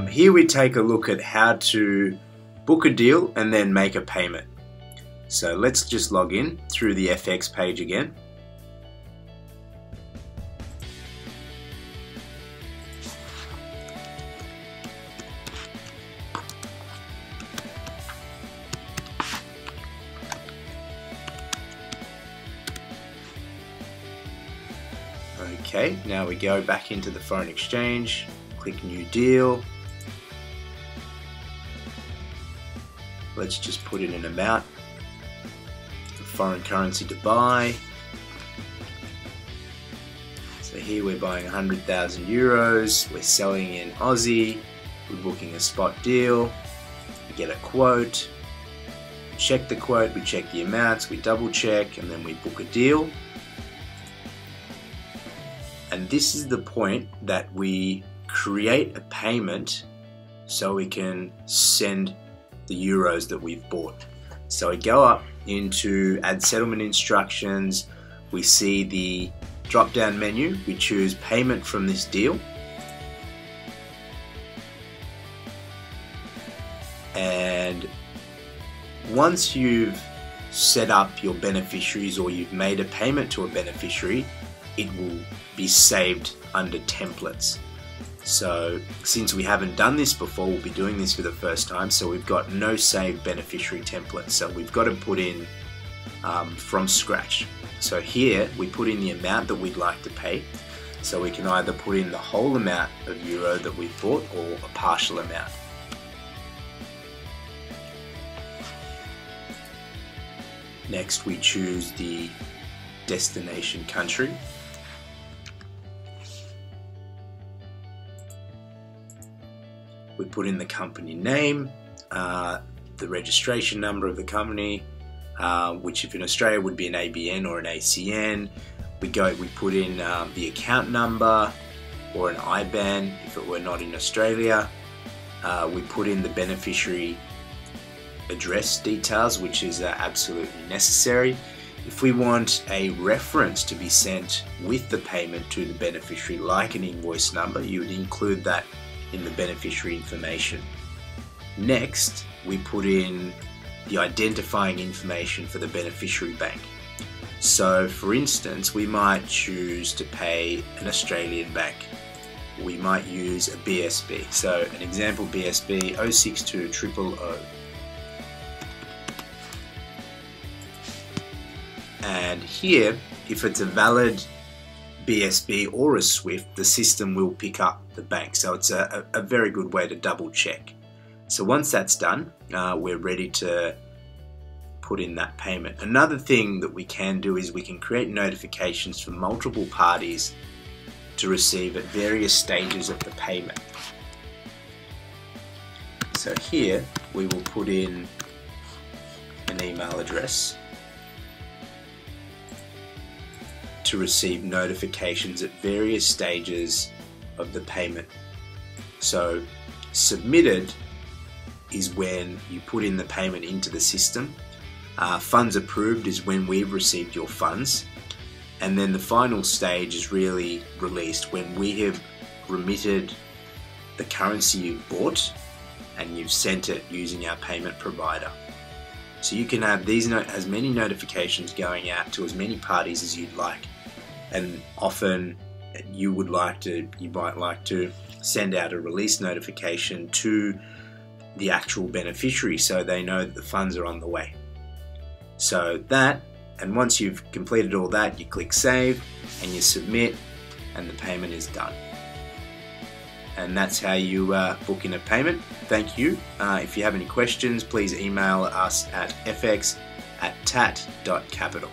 Here we take a look at how to book a deal and then make a payment. So let's just log in through the FX page again. Okay, now we go back into the foreign exchange, click new deal. Let's just put in an amount of foreign currency to buy. So here we're buying 100,000 euros, we're selling in Aussie, we're booking a spot deal, we get a quote, we check the quote, we check the amounts, we double check, and then we book a deal. And this is the point that we create a payment so we can send the euros that we've bought. So we go up into add settlement instructions, we see the drop down menu, we choose payment from this deal, and once you've set up your beneficiaries or you've made a payment to a beneficiary, it will be saved under templates. So since we haven't done this before, we'll be doing this for the first time, so we've got no saved beneficiary template, so we've got to put in from scratch. So here we put in the amount that we'd like to pay, so we can either put in the whole amount of euro that we've bought or a partial amount. Next we choose the destination country. We put in the company name, the registration number of the company, which if in Australia would be an ABN or an ACN. We put in the account number or an IBAN if it were not in Australia. We put in the beneficiary address details, which is absolutely necessary. If we want a reference to be sent with the payment to the beneficiary, like an invoice number, you would include that in the beneficiary information. Next, we put in the identifying information for the beneficiary bank. So for instance, we might choose to pay an Australian bank. We might use a BSB. So an example BSB 062000. And here, if it's a valid BSB or a SWIFT, the system will pick up the bank. So it's a very good way to double check. So once that's done, we're ready to put in that payment. Another thing that we can do is we can create notifications for multiple parties to receive at various stages of the payment. So here we will put in an email address to receive notifications at various stages of the payment. So submitted is when you put in the payment into the system. Funds approved is when we've received your funds. And then the final stage is really released when we have remitted the currency you've bought and you've sent it using our payment provider. So you can have these as many notifications going out to as many parties as you'd like. And often you might like to send out a release notification to the actual beneficiary so they know that the funds are on the way. So that, and once you've completed all that, you click save and you submit and the payment is done. And that's how you book in a payment. Thank you. If you have any questions, please email us at fx@tat.capital.